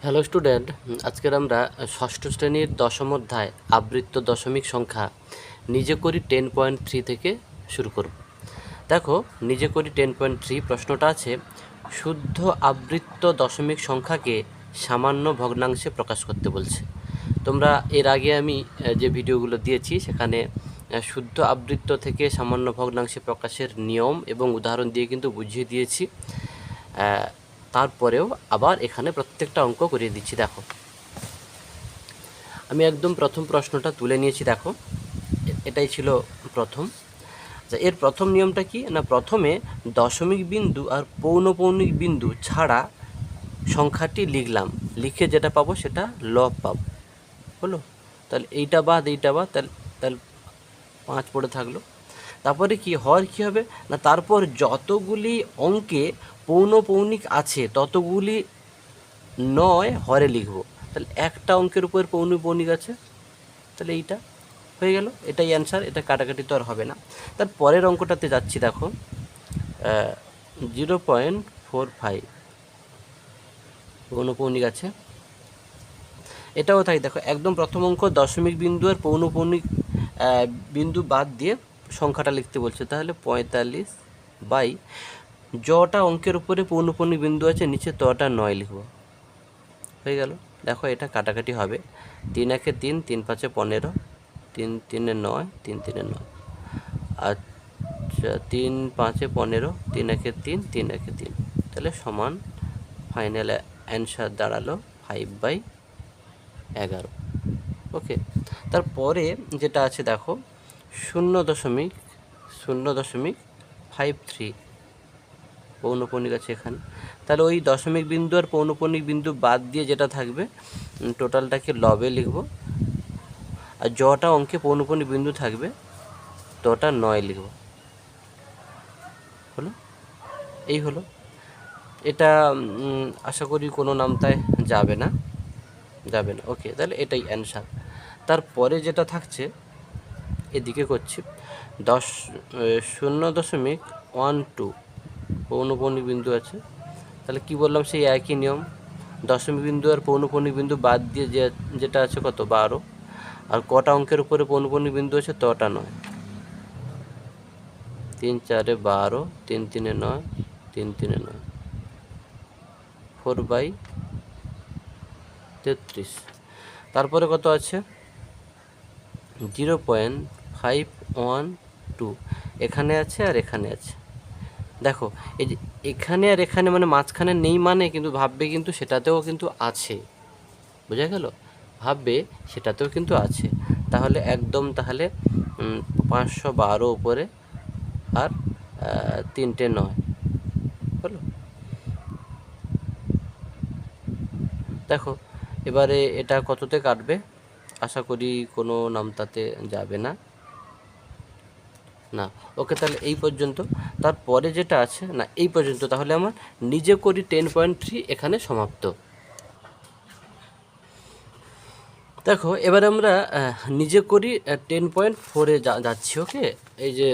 Hello student, আজকের আমরা ষষ্ঠ শ্রেণীর দশম অধ্যায় আবৃত্ত দশমিক সংখ্যা নিজে করি 10.3 থেকে শুরু করব। দেখো, নিজে করি 10.3 প্রশ্নটা আছে, শুদ্ধ আবৃত্ত দশমিক সংখ্যাকে সামান্য ভগ্নাংশে প্রকাশ করতে বলছে। তোমরা এর আগে আমি যে ভিডিওগুলো দিয়েছি সেখানে শুদ্ধ আবৃত্ত থেকে সামান্য ভগ্নাংশে প্রকাশের নিয়ম এবং উদাহরণ দিয়ে কিন্তু বুঝিয়ে দিয়েছি। তারপরেও আবার এখানে প্রত্যেকটা অঙ্ক করিয়ে দিচ্ছি। দেখো, আমি একদম প্রথম প্রশ্নটা তুলে নিয়েছি। দেখো, এটাই ছিল প্রথম। এর প্রথম নিয়মটা কি না, প্রথমে দশমিক বিন্দু আর পৌনপৌনিক বিন্দু ছাড়া সংখ্যাটি লিখলাম, লিখে যেটা পাবো সেটা লব পাবো। হলো, তাহলে এইটা বাদ তাহলে তাহলে 5 পড়ে থাকলো। তারপরে কি হওয়ার কী হবে না, তারপর যতগুলি অঙ্কে পৌনপৌনিক আছে ততগুলি 9 হরে লিখব। তাহলে একটা অঙ্কের উপর পৌনপৌনিক আছে, তাহলে এইটা হয়ে গেল, এটাই অ্যান্সার। এটা কাটাকাটি তো আর হবে না। তার পরের অঙ্কটাতে যাচ্ছি। দেখো, 0.45 পৌনপৌনিক আছে, এটাও তাই। দেখো, একদম প্রথম অঙ্ক দশমিক বিন্দু আর পৌনপৌনিক বিন্দু বাদ দিয়ে সংখ্যাটা লিখতে বলছে। তাহলে 45 বাই যটা অঙ্কের উপরে পৌনপৌনিক বিন্দু আছে নিচে তটা 9 লিখব। হয়ে গেল। দেখো, এটা কাটাকাটি হবে। 3 একে 3, 3 5 15, 3 3 9, 3 3 9। আচ্ছা, 3 5 15, 3 একে 3, 3 একে 3, তাহলে সমান ফাইনাল অ্যান্সার দাঁড়ালো 5/11। ওকে, তারপরে যেটা আছে দেখো, 0.53 পৌনপৌনিক আছে এখানে। তাহলে ওই দশমিক বিন্দু আর পৌনপৌনিক বিন্দু বাদ দিয়ে যেটা থাকবে টোটালটাকে লবে লিখব, আর যটা অঙ্কে পৌনপৌনিক বিন্দু থাকবে তটা 9 লিখব। হলো, এই হলো। এটা আশা করি কোনো নামতায় যাবে না। ওকে, তাহলে এটাই অ্যান্সার। তারপরে যেটা থাকছে এদিকে করছি, 0.12 পৌনপৌনিক বিন্দু আছে। তাহলে কি বললাম, সেই একই নিয়ম, দশমিক বিন্দু আর পৌনপৌনিক বিন্দু বাদ দিয়ে যেটা আছে কত 12, আর কটা অঙ্কের উপরে পৌনপৌনিক বিন্দু আছে তটা 9। 3 4 12, 3 3 9, 3 3 9, 4/33। তারপরে কত আছে 0.512, এখানে আছে আর এখানে আছে। দেখো, এই যে এখানে আর এখানে মানে মাঝখানে নেই, মানে কিন্তু ভাববে কিন্তু সেটাতেও কিন্তু আছে। বোঝা গেল, ভাববে সেটাতেও কিন্তু আছে। তাহলে একদম, তাহলে 512 উপরে আর 3টে 9 হলো। দেখো, এবারে এটা কততে কাটবে, আশা করি কোনো নামতাতে যাবে না। ওকে, তাহলে এই পর্যন্ত। তারপরে যেটা আছে না, এই পর্যন্ত। তাহলে আমার নিজে করি 10.3 এখানে সমাপ্ত। দেখো, এবার আমরা নিজে করি 10.4-এ যাচ্ছি। ওকে, এই যে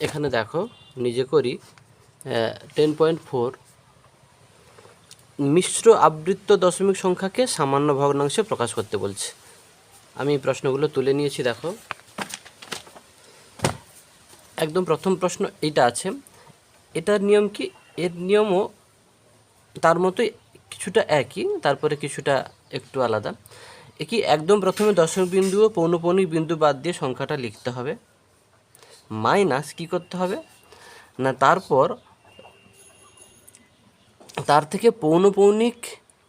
এখানে দেখো, নিজে করি 10.4 মিশ্র আবৃত্ত দশমিক সংখ্যাকে সামান্য ভগ্নাংশে প্রকাশ করতে বলছে। আমি প্রশ্নগুলো তুলে নিয়েছি। দেখো, একদম প্রথম প্রশ্ন এইটা আছে। এটার নিয়ম কি, এর নিয়মও তার মতোই, কিছুটা একই, তারপরে কিছুটা একটু আলাদা। কি, একদম প্রথমে দশমিক বিন্দু ও পৌনপৌনিক বিন্দু বাদ দিয়ে সংখ্যাটা লিখতে হবে, মাইনাস কি করতে হবে না, তারপর তার থেকে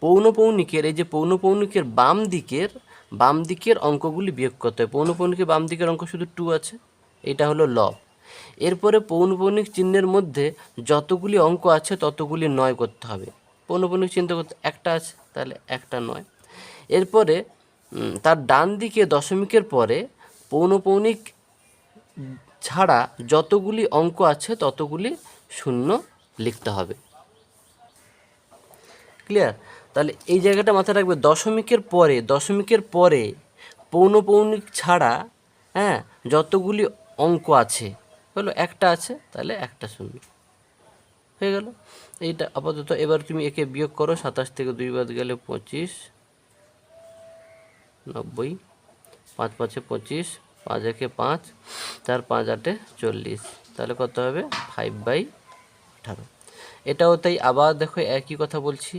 পৌনপৌনিকের এই যে পৌনপৌনিকের বাম দিকের অঙ্কগুলি বিয়োগ করতে হবে। পৌনপৌনিকের বাম দিকের অঙ্ক শুধু 2 আছে, এটা হলো লব। এরপরে পৌনপৌনিক চিহ্নের মধ্যে যতগুলি অঙ্ক আছে ততগুলি 9 করতে হবে। পৌনপৌনিক চিহ্ন করতে একটা আছে, তাহলে একটা 9। এরপরে তার ডান দিকে দশমিকের পরে পৌনপৌনিক ছাড়া যতগুলি অঙ্ক আছে ততগুলি 0 লিখতে হবে। ক্লিয়ার? তাহলে এই জায়গাটা মাথায় রাখবে, দশমিকের পরে পৌনপৌনিক ছাড়া যতগুলি অঙ্ক আছে, হলো একটা আছে, তাহলে একটা 0। হয়ে গেল এইটা আপাতত। এবার তুমি একে বিয়োগ করো, 27 থেকে 2 বাদ গেলে 25, 90, 5 5 25, 5 1 5, 4 5 8 40, তাহলে কত হবে 5/18। এটাও তাই। আবার দেখো একই কথা বলছি,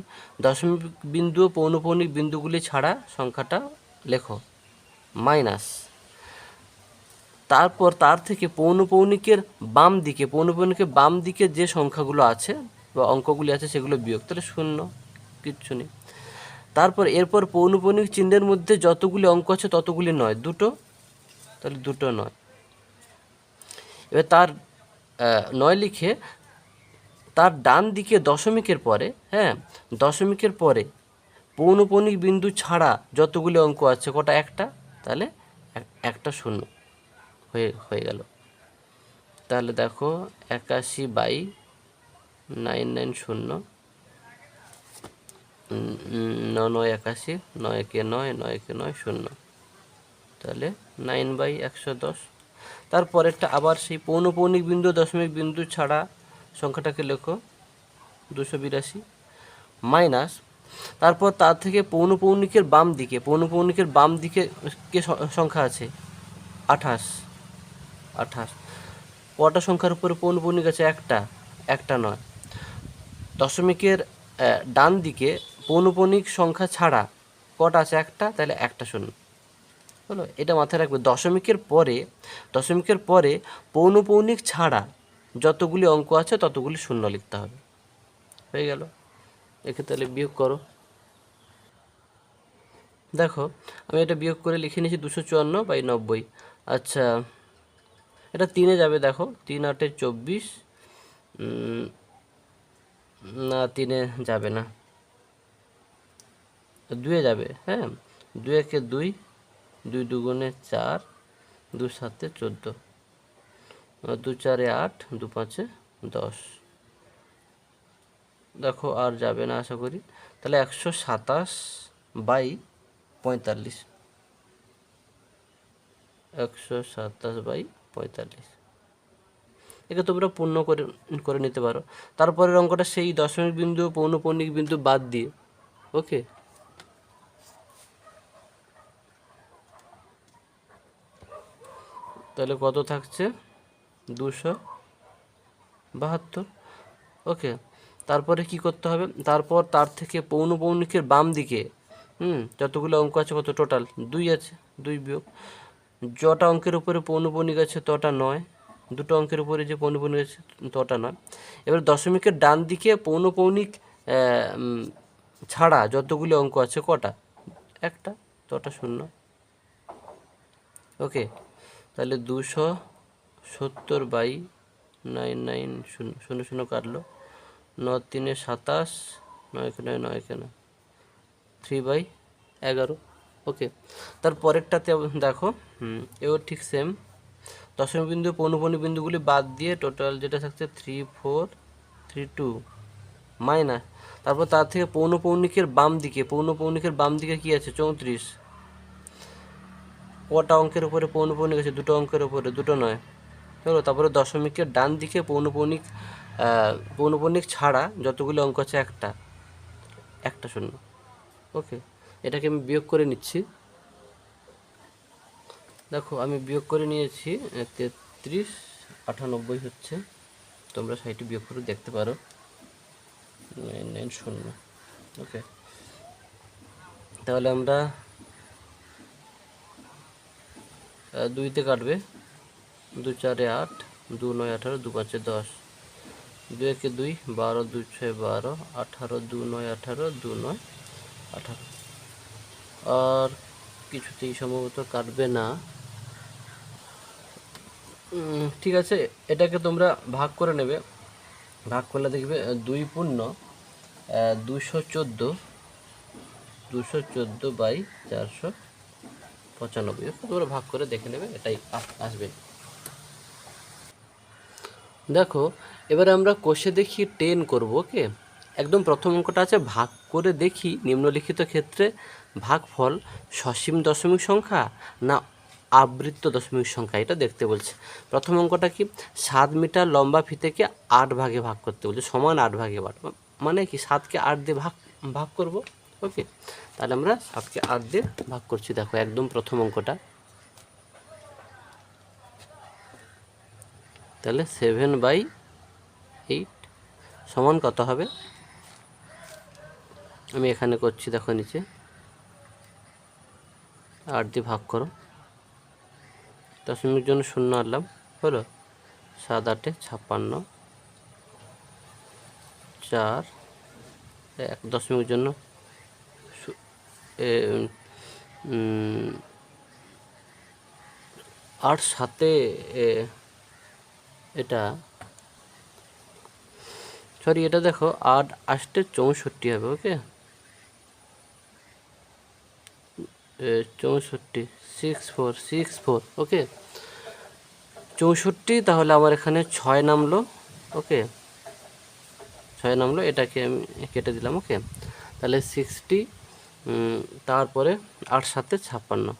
দশমিক বিন্দু ও পৌনঃপুনিক বিন্দুগুলি ছাড়া সংখ্যাটা লেখো মাইনাস, তারপর তার থেকে পৌনঃপুনিকের বাম দিকে যে সংখ্যাগুলো আছে বা অঙ্কগুলি আছে সেগুলো বিয়োগ, তাহলে 0, কিচ্ছু নেই। তারপর এরপর পৌনঃপুনিক চিহ্নের মধ্যে যতগুলি অঙ্ক আছে ততগুলি নয়, 2, তাহলে 2 নয়। এবার তার 9 লিখে তার ডান দিকে দশমিকের পরে, হ্যাঁ, দশমিকের পরে পৌনঃপুনিক বিন্দু ছাড়া যতগুলি অঙ্ক আছে কটা, একটা, তাহলে একটা 0 হয়ে গেল। তাহলে দেখো 81/990, 9 81, 9 কে 9, 9 কে 9, 0, তাহলে 9/110। তারপরেরটা আবার সেই পৌনঃপুনিক বিন্দু দশমিক বিন্দু ছাড়া সংখ্যাটাকে লেখো 282 মাইনাস, তারপর তার থেকে পৌনঃপুনিকের বাম দিকে কে সংখ্যা আছে 28, কটা সংখ্যার উপরে পৌনঃপুনিক আছে, একটা নয়। দশমিকের ডান দিকে পৌনঃপুনিক সংখ্যা ছাড়া কটা আছে, একটা, তাহলে একটা 0 হলো। এটা মাথায় রাখবে, দশমিকের পরে পৌনঃপুনিক ছাড়া যতগুলি অঙ্ক আছে ততগুলি 0 লিখতে হবে। হয়ে গেল। একে তাহলে বিয়োগ করো। দেখো আমি এটা বিয়োগ করে লিখে নিয়েছি 254/90। আচ্ছা, এটা 3-এ যাবে, দেখো 3 8 24, না 3-এ যাবে না, 2-এ যাবে, হ্যাঁ, 2 1 2, 2 2 4, 2 7 14, 2 4 8, 2 5 10। দেখো আর যাবে না আশা করি, তাহলে 127/45, 127/45। একে তোমরা পূর্ণ করে নিতে পারো। তারপরের অঙ্কটা সেই দশমিক বিন্দু পৌনঃপুনিক বিন্দু বাদ দিয়ে, ওকে। তাহলে কত থাকছে 272, ওকে। তারপরে কি করতে হবে, তারপর তার থেকে পৌনঃপুনিকের বাম দিকে যতগুলো অঙ্ক আছে, কত টোটাল 2 আছে, 2 বিয়োগ যটা অঙ্কের উপরে পৌনঃপুনিক আছে তটা 9, দুটো অঙ্কের উপরে যে পৌনঃপুনিক আছে তটা 9। এবার দশমিকের ডান দিকে পৌনঃপুনিক ছাড়া যতগুলি অঙ্ক আছে কটা, একটা, তটা 0, ওকে। তাহলে 270/990, 0 কাটলো, 9 3 27, 9 9 9 9, 3/11, ওকে। তারপরেরটাতে দেখো এও ঠিক সেম, দশমিক বিন্দু পৌনঃপুনিক বিন্দুগুলি বাদ দিয়ে টোটাল যেটা থাকছে 3 4 3 2 মাইনাস, তারপর তার থেকে পৌনঃপুনিকের বাম দিকে কি আছে 34, কটা অঙ্কের উপরে পৌনঃপুনিক আছে, দুটো অঙ্কের উপরে, দুটো নয়, হলো। তারপরে দশমিকের ডান দিকে পৌনঃপুনিক ছাড়া যতগুলো অঙ্ক আছে, একটা 0, ওকে। এটাকে আমি বিয়োগ করে নিচ্ছি। দেখো আমি বিয়োগ করে নিয়েছি, 33 98 হচ্ছে, তোমরা সাইডে বিয়োগ করে দেখতে পারো, 990, ওকে। তাহলে আমরা 2-তে কাটবে, 2 4 8, 2 9 18, 2 5 10, 2 1 2, 12 2 6 12, 18 2 9 18, 2 9 18। আর কিছুতেই সম্ভবত কাটবে না, ঠিক আছে। এটাকে তোমরা ভাগ করে নেবে, ভাগ করলে দেখবে 2 পূর্ণ 214/495, তোমরা ভাগ করে দেখে নেবে, এটাই আসবে। দেখো এবারে আমরা কষে দেখি 10 করব, ওকে। একদম প্রথম অঙ্কটা আছে, ভাগ করে দেখি নিম্নলিখিত ক্ষেত্রে ভাগফল সসীম দশমিক সংখ্যা না আবৃত্ত দশমিক সংখ্যা, এটা দেখতে বলছে। প্রথম অঙ্কটা কি, 7 মিটার লম্বা ফিতেকে 8 ভাগে ভাগ করতে বলছে, সমান 8 ভাগে ভাগ, মানে কি 7কে 8 দিয়ে ভাগ করব। ওকে, তাহলে আমরা 7কে 8 দিয়ে ভাগ করছি। দেখো একদম প্রথম অঙ্কটা, তাহলে 7/8 সমান কত হবে, আমি এখানে করছি, দেখো নিচে 8 দিয়ে ভাগ করো, দশমিক জন্য 0 আনলাম, হলো 7 8 56, 4 1 দশমিকের জন্য 8 7 এটা সরি, এটা দেখো 8 8 64 হবে। ওকে, 64 64 ওকে, 64, তাহলে আমার এখানে 6 নামলো। ওকে, 6 নামলো, এটাকে আমি কেটে দিলাম। ওকে, তাহলে 60, তারপরে 8 7 56,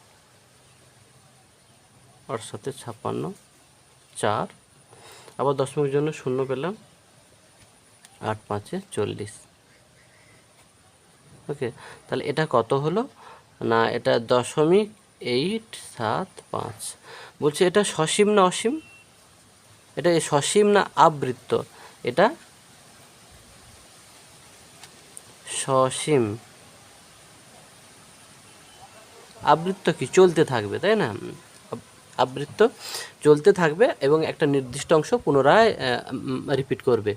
8 7 56, 4, আবার দশমিকের জন্য 0 পেলাম, 8 5 40। ওকে, তাহলে এটা কত হলো না, এটা 0.875 বলছে। এটা সসীম না অসীম, এটা সসীম না আবৃত্ত, এটা সসীম। আবৃত্ত কি চলতে থাকবে, তাই না, আবৃত্ত চলতে থাকবে এবং একটা নির্দিষ্ট অংশ পুনরায় রিপিট করবে।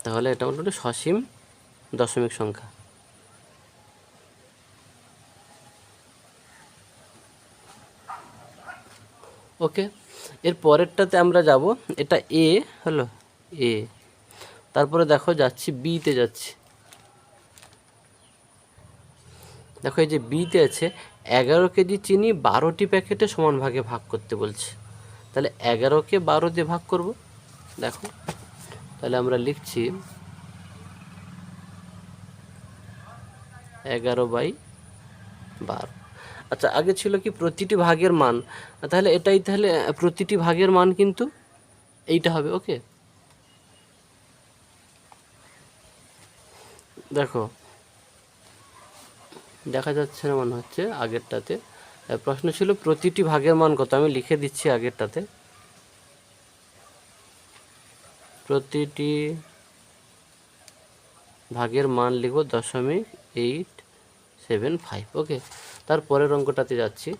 তাহলে এটা হলো সসীম দশমিক সংখ্যা। ওকে, এর পরেরটাতে আমরা যাব, এটা এ হলো, এ, তারপরে দেখো যাচ্ছি বিতে যাচ্ছি। দেখো এই যে বিতে আছে 11 কেজি চিনি 12টি প্যাকেটে সমান ভাগে ভাগ করতে বলছে। তাহলে 11কে 12 দিয়ে ভাগ করব। দেখো তাহলে আমরা লিখছি 11/12। আচ্ছা, আগে ছিল কি প্রতিটি ভাগের মান, তাহলে এটাই, তাহলে প্রতিটি ভাগের মান কিন্তু এইটা হবে। ওকে, দেখো দেখা যাচ্ছে না মনে হচ্ছে, আগেরটাতে প্রশ্ন ছিল প্রতিটি ভাগের মান কত, আমি লিখে দিচ্ছি আগেরটাতে, প্রতিটি ভাগের মান লিখব 0.875। ওকে, তারপরের অঙ্কটাতে যাচ্ছি।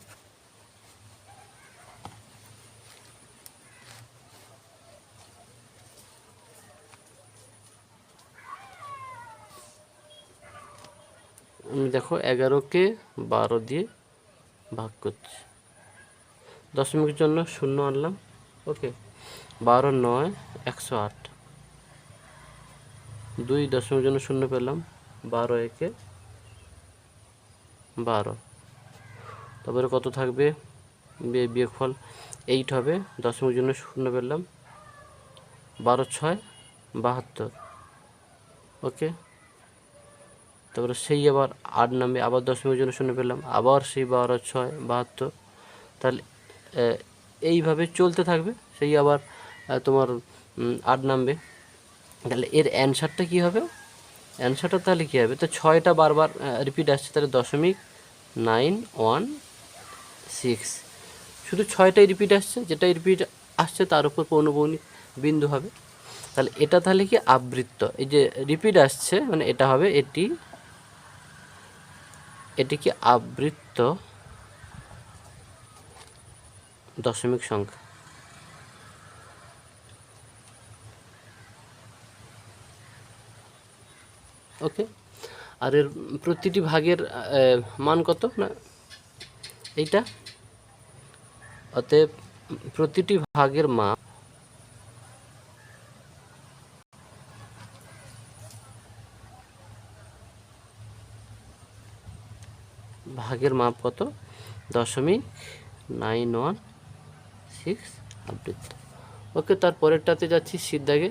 আমি দেখো 11কে 12 দিয়ে ভাগ করছি, দশমিকের জন্য 0 আনলাম। ওকে, 12 9 108, 2 দশমিকের জন্য 0 পেলাম, 12 1 12, তারপরে কত থাকবে, বিয়োগফল 8 হবে, দশমিকের জন্য 0 পেলাম, 12 6 72। ওকে, তারপরে সেই আবার 8 নামবে, আবার দশমিকের জন্য 0 পেলাম, আবার সেই 12 6 72। তাহলে এইভাবে চলতে থাকবে, সেই আবার তোমার 8 নামবে। তাহলে এর অ্যান্সারটা কী হবে, অ্যান্সারটা তাহলে কী হবে, তো 6টা বারবার রিপিট আসছে, তাহলে 0.916, শুধু 6টাই রিপিট আসছে, যেটাই রিপিট আসছে তার উপর পৌনঃপুনিক বিন্দু হবে। তাহলে এটা তাহলে কি আবৃত্ত, এই যে রিপিট আসছে মানে এটা হবে, এটি কি আবৃত্ত দশমিক সংখ্যা। ওকে, আর এর প্রতিটি ভাগের মান কত না এইটা, অতএব প্রতিটি ভাগের মান মাপ কত, 0.916 আবৃত্ত। ওকে, তারপরেরটাতে যাচ্ছি সিদ্ধাগে।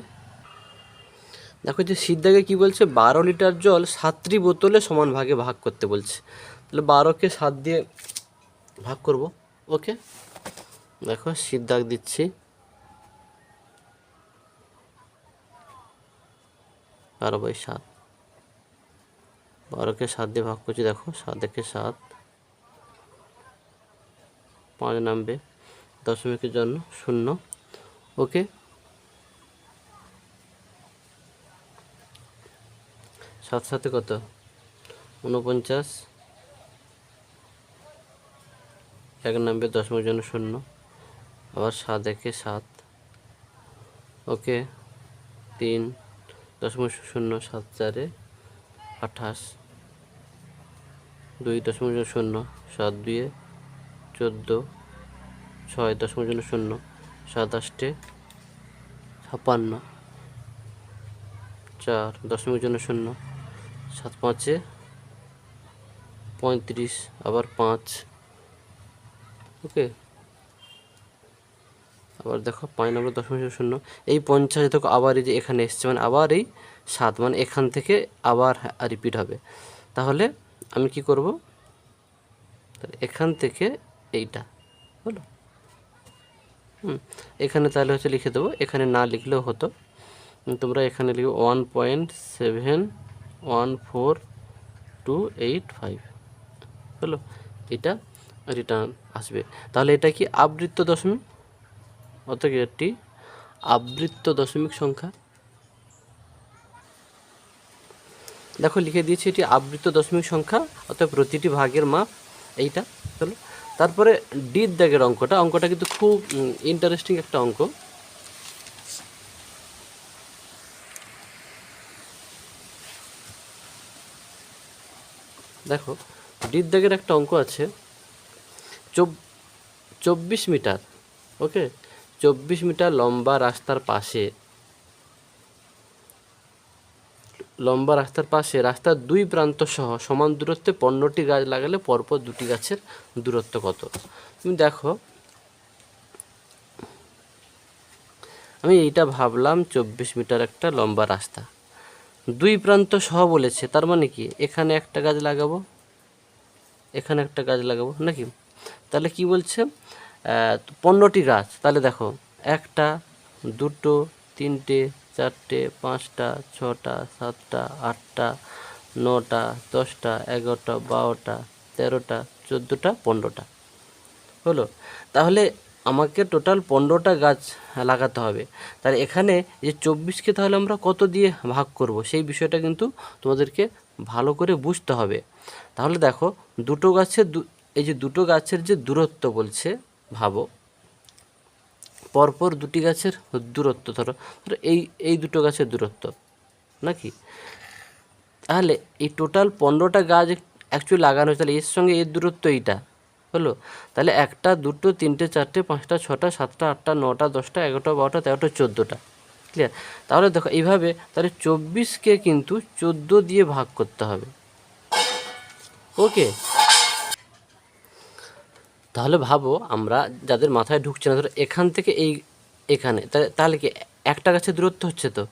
দেখো যে সিদ্ধাকে কি বলছে, 12 লিটার জল 7টি বোতলে সমান ভাগে ভাগ করতে বলছে। তাহলে 12কে 7 দিয়ে ভাগ করব। ওকে, দেখো সিদ্ধাক দিচ্ছি 12/7, 12কে 7 দিয়ে ভাগ করছি। দেখো 7 একে 7, 5 নামবে, দশমিকের জন্য 0। ওকে, 7 7 কত, 49, 1 নামবে, দশমিকের জন্য 0, আবার 7 একে 7। ওকে, 3 দশমিক 0, 7 4 28, 2 দশমিক 0, 7 2 14, 6 দশমিক 0, 7 8 56, 4 দশমিক 0, 7 5 35, আবার 5। ওকে, আবার দেখো 5 নম্বর 0.0, এই 50 দেখো আবার এই যে এখানে এসছে, মানে আবার এই 7, মানে এখান থেকে আবার রিপিট হবে। তাহলে আমি কি করব, তাহলে এখান থেকে এইটা হলো। এখানে তাহলে হচ্ছে লিখে দেবো, এখানে না লিখলেও হতো, তোমরা এখানে লিখো 1.714285 হলো, এটা রিটার্ন আসবে। তাহলে এটা কি আবৃত্ত দশমিক, অর্থাৎ এটি আবৃত্ত দশমিক সংখ্যা। দেখো লিখে দিয়েছি এটি আবৃত্ত দশমিক সংখ্যা, অর্থাৎ প্রতিটি ভাগের মাপ এইটা হলো। তারপরে ডির দাগের অঙ্কটা কিন্তু খুব ইন্টারেস্টিং একটা অঙ্ক। দেখো ডির দাগের একটা অঙ্ক আছে, 24 মিটার। ওকে, 24 মিটার লম্বা রাস্তার পাশে, রাস্তার 2 প্রান্ত সহ সমান দূরত্বে 15টি গাছ লাগালে পরপর 2টি গাছের দূরত্ব কত? তুমি দেখো, আমি এইটা ভাবলাম 24 মিটার একটা লম্বা রাস্তা, 2 প্রান্ত সহ বলেছে, তার মানে কি এখানে একটা গাছ লাগাবো, এখানে একটা গাছ লাগাবো নাকি? তাহলে কি বলছে, 15টি গাছ। তাহলে দেখো 1টা 2টো 3টে 4টে 5টা 6টা 7টা 8টা 9টা 10টা 11টা 12টা 13টা 14টা 15টা হলো। তাহলে আমাকে টোটাল 15টা গাছ লাগাতে হবে। তাহলে এখানে যে 24কে তাহলে আমরা কত দিয়ে ভাগ করব, সেই বিষয়টা কিন্তু তোমাদেরকে ভালো করে বুঝতে হবে। তাহলে দেখো দুটো গাছের এই যে দুটো গাছের যে দূরত্ব বলছে, ভাবো পরপর 2টি গাছের দূরত্ব, ধরো এই দুটো গাছের দূরত্ব নাকি, তাহলে এই টোটাল 15টা গাছ অ্যাকচুয়ালি লাগানো হয়েছে, তাহলে এর সঙ্গে এর দূরত্ব এইটা হলো। তাহলে 1টা 2টো 3টে 4টে 5টা 6টা 7টা 8টা 9টা 10টা 11টা 12টা 13টা 14টা, ক্লিয়ার? তাহলে দেখো এইভাবে তাহলে 24কে কিন্তু 14 দিয়ে ভাগ করতে হবে। ওকে, তাহলে ভাবো আমরা যাদের মাথায় ঢুকছে না, ধরো এখান থেকে এখানে, তাহলে কি একটা গাছের দূরত্ব হচ্ছে, তো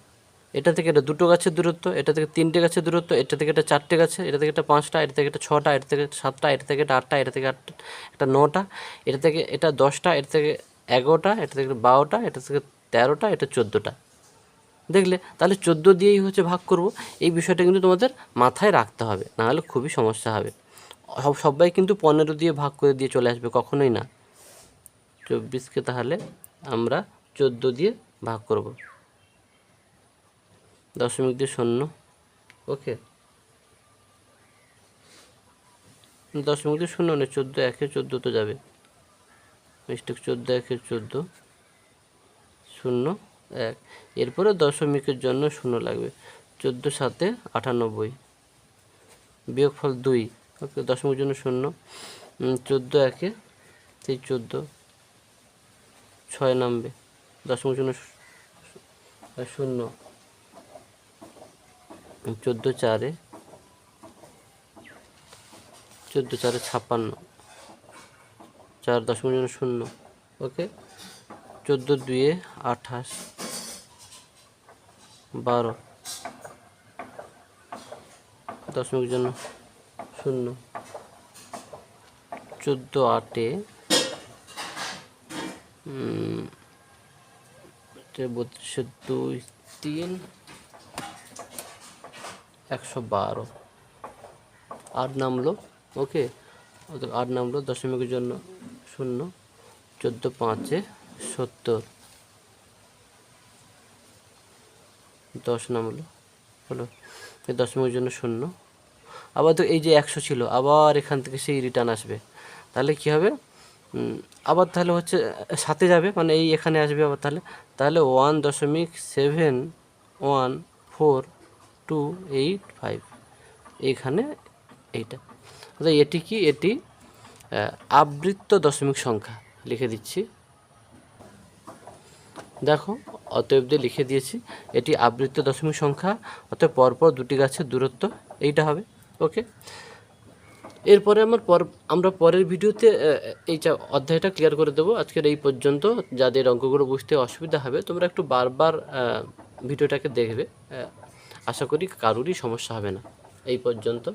এটা থেকে এটা 2টো গাছের দূরত্ব, এটা থেকে 3টে গাছের দূরত্ব, এটা থেকে এটা 4টে গাছে, এটা থেকে এটা 5টা, এটা থেকে এটা 6টা, এটা থেকে 7টা, এটা থেকে এটা 8টা, এটা থেকে এটা 9টা, এটা থেকে এটা 10টা, এটা থেকে 11টা, এটা থেকে 12টা, এটা থেকে 13টা, এটা 14টা। দেখলে, তাহলে 14 দিয়েই হচ্ছে ভাগ করব। এই বিষয়টা কিন্তু তোমাদের মাথায় রাখতে হবে, নাহলে খুবই সমস্যা হবে। সবাই কিন্তু 15 দিয়ে ভাগ করে দিয়ে চলে আসবে, কখনোই না। 24কে তাহলে আমরা 14 দিয়ে ভাগ করব, দশমিক দিয়ে 0। ওকে, দশমিক দিয়ে 0 নেই, 14 1 14 তো যাবে, মিস্টেক, 14 1 14 0 1, এরপরে দশমিকের জন্য 0 লাগবে, 14 7 98, বিয়োগফল 2। ওকে, দশমিকের জন্য 0, 14 1 সেই 14, 6 নামবে, দশমিকের জন্য 0, 14 4 56, 4 দশমিকের জন্য 0। ওকে, 14 2 28, 12, দশমিকের জন্য 0, 14 8 32 2 3 112 8 নামলো। ওকে, 8 নামলো, দশমিকের জন্য 0, 14 5 70, 10 নামলো, হলো। এই দশমিকের জন্য 0। আবার তো এই যে 100 ছিল, আবার এখান থেকে সেই রিটার্ন আসবে, তাহলে কি হবে, আবার তাহলে হচ্ছে সাথে যাবে, মানে এই এখানে আসবে আবার, তাহলে 1.71425 এইখানে এইটা। অর্থাৎ এটি কি, এটি আবৃত্ত দশমিক সংখ্যা, লিখে দিচ্ছি, দেখো অতএব দিয়ে লিখে দিয়েছি, এটি আবৃত্ত দশমিক সংখ্যা, অতএব পরপর দুটি গাছের দূরত্ব এইটা হবে। ওকে, এরপরে আমরা পরের ভিডিওতে এই অধ্যায়টা ক্লিয়ার করে দেবো। আজকের এই পর্যন্ত। যাদের অঙ্কগুলো বুঝতে অসুবিধা হবে তোমরা একটু বারবার ভিডিওটাকে দেখবে, আশা করি কারোরই সমস্যা হবে না। এই পর্যন্ত।